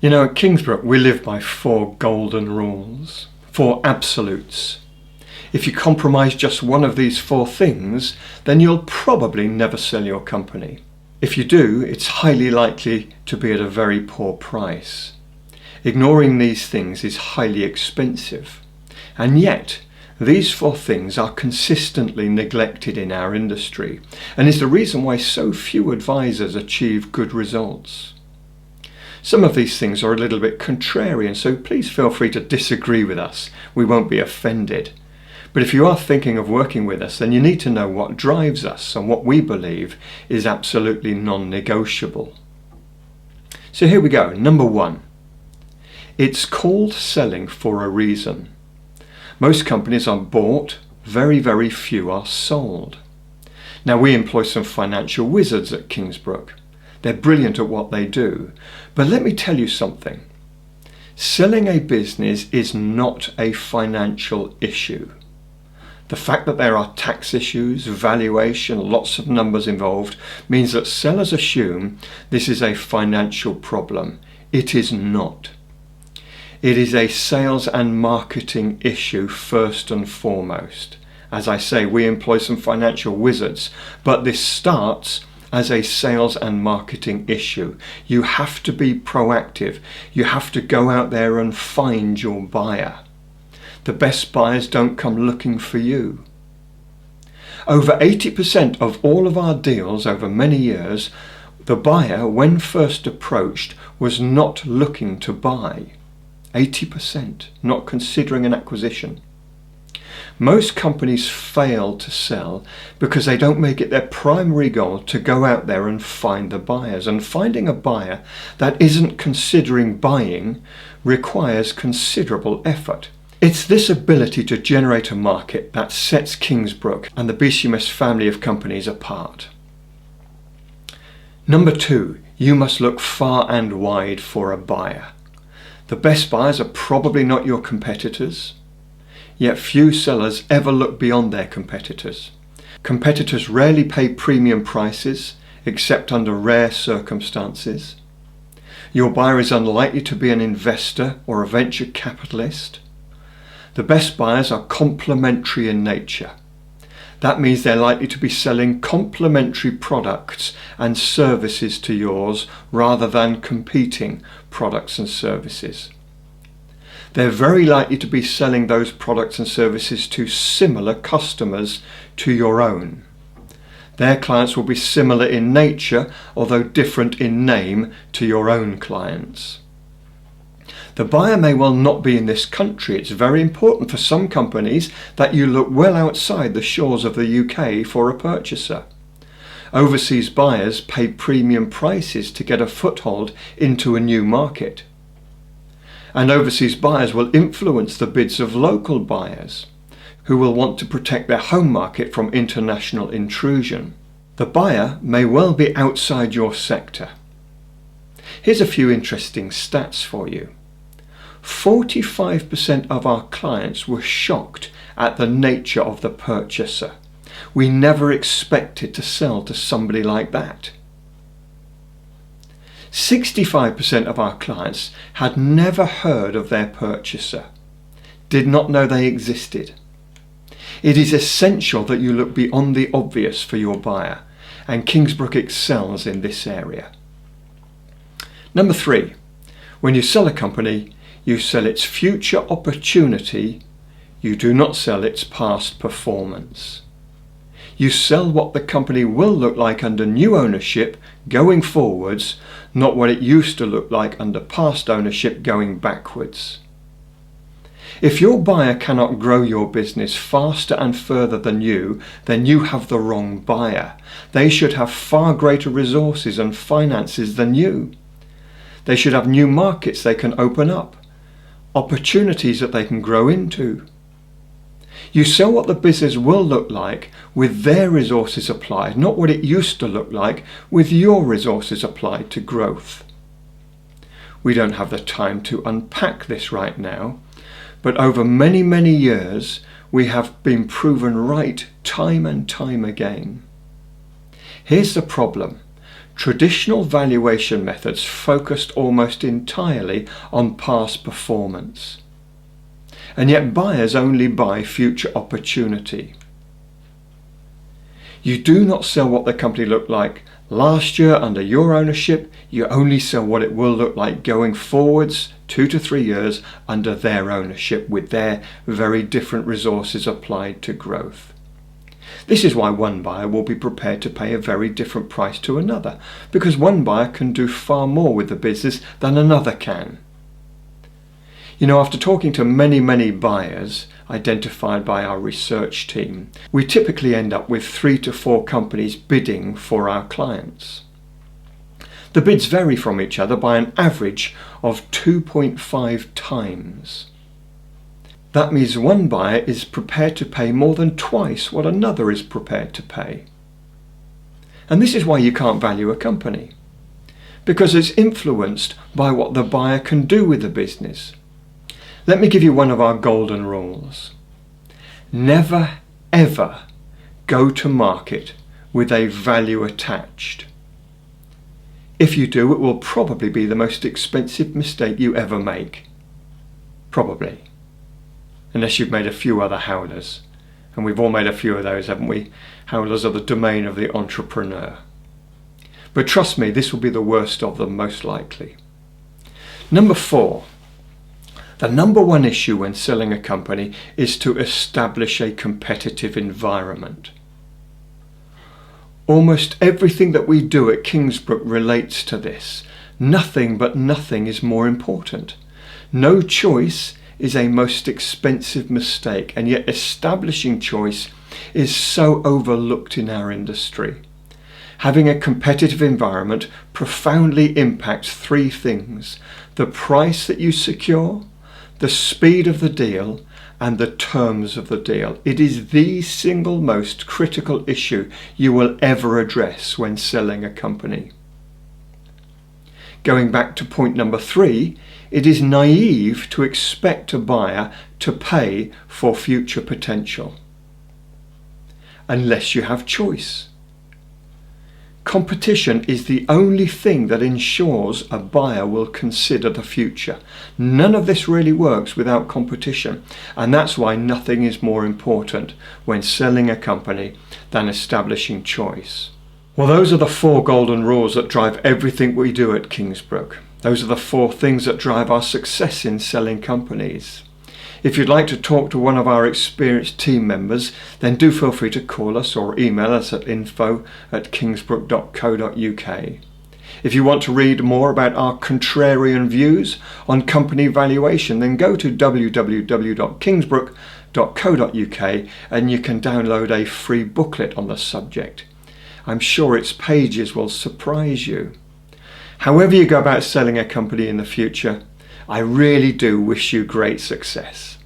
You know, at Kingsbrook we live by 4 golden rules, 4 absolutes. If you compromise just one of these 4 things, then you'll probably never sell your company. If you do, it's highly likely to be at a very poor price. Ignoring these things is highly expensive. And yet, these 4 things are consistently neglected in our industry, and is the reason why so few advisors achieve good results. Some of these things are a little bit contrarian, so please feel free to disagree with us. We won't be offended. But if you are thinking of working with us, then you need to know what drives us and what we believe is absolutely non-negotiable. So here we go. Number 1. It's called selling for a reason. Most companies are bought, very, very few are sold. Now, we employ some financial wizards at Kingsbrook. They're brilliant at what they do. But let me tell you something. Selling a business is not a financial issue. The fact that there are tax issues, valuation, lots of numbers involved means that sellers assume this is a financial problem. It is not. It is a sales and marketing issue first and foremost. As I say, we employ some financial wizards, but this starts as a sales and marketing issue. You have to be proactive. You have to go out there and find your buyer. The best buyers don't come looking for you. Over 80% of all of our deals over many years, the buyer, when first approached, was not looking to buy. 80%, not considering an acquisition. Most companies fail to sell because they don't make it their primary goal to go out there and find the buyers. And finding a buyer that isn't considering buying requires considerable effort. It's this ability to generate a market that sets Kingsbrook and the BCMS family of companies apart. Number 2, you must look far and wide for a buyer. The best buyers are probably not your competitors. Yet few sellers ever look beyond their competitors. Competitors rarely pay premium prices, except under rare circumstances. Your buyer is unlikely to be an investor or a venture capitalist. The best buyers are complementary in nature. That means they're likely to be selling complementary products and services to yours rather than competing products and services. They're very likely to be selling those products and services to similar customers to your own. Their clients will be similar in nature, although different in name to your own clients. The buyer may well not be in this country. It's very important for some companies that you look well outside the shores of the UK for a purchaser. Overseas buyers pay premium prices to get a foothold into a new market. And overseas buyers will influence the bids of local buyers, who will want to protect their home market from international intrusion. The buyer may well be outside your sector. Here's a few interesting stats for you. 45% of our clients were shocked at the nature of the purchaser. We never expected to sell to somebody like that. 65% of our clients had never heard of their purchaser, did not know they existed. It is essential that you look beyond the obvious for your buyer, and Kingsbrook excels in this area. Number 3, when you sell a company, you sell its future opportunity, you do not sell its past performance. You sell what the company will look like under new ownership going forwards, not what it used to look like under past ownership going backwards. If your buyer cannot grow your business faster and further than you, then you have the wrong buyer. They should have far greater resources and finances than you. They should have new markets they can open up, opportunities that they can grow into. You sell what the business will look like with their resources applied, not what it used to look like with your resources applied to growth. We don't have the time to unpack this right now, but over many, many years we have been proven right time and time again. Here's the problem. Traditional valuation methods focused almost entirely on past performance. And yet buyers only buy future opportunity. You do not sell what the company looked like last year under your ownership. You only sell what it will look like going forwards 2 to 3 years under their ownership, with their very different resources applied to growth. This is why one buyer will be prepared to pay a very different price to another, because one buyer can do far more with the business than another can. You know, after talking to many buyers identified by our research team, we typically end up with 3 to 4 companies bidding for our clients. The bids vary from each other by an average of 2.5 times. That means one buyer is prepared to pay more than twice what another is prepared to pay. And this is why you can't value a company, because it's influenced by what the buyer can do with the business. Let me give you one of our golden rules. Never ever go to market with a value attached. If you do, it will probably be the most expensive mistake you ever make. Probably. Unless you've made a few other howlers. And we've all made a few of those, haven't we? Howlers are the domain of the entrepreneur. But trust me, this will be the worst of them, most likely. Number 4. The number one issue when selling a company is to establish a competitive environment. Almost everything that we do at Kingsbrook relates to this. Nothing but nothing is more important. No choice is a most expensive mistake, and yet establishing choice is so overlooked in our industry. Having a competitive environment profoundly impacts 3 things: the price that you secure, the speed of the deal, and the terms of the deal. It is the single most critical issue you will ever address when selling a company. Going back to point number 3, it is naive to expect a buyer to pay for future potential unless you have choice. Competition is the only thing that ensures a buyer will consider the future. None of this really works without competition, and that's why nothing is more important when selling a company than establishing choice. Well, those are the 4 golden rules that drive everything we do at Kingsbrook. Those are the 4 things that drive our success in selling companies. If you'd like to talk to one of our experienced team members, then do feel free to call us or email us at info@kingsbrook.co.uk. If you want to read more about our contrarian views on company valuation, then go to www.kingsbrook.co.uk and you can download a free booklet on the subject. I'm sure its pages will surprise you. However you go about selling a company in the future, I really do wish you great success.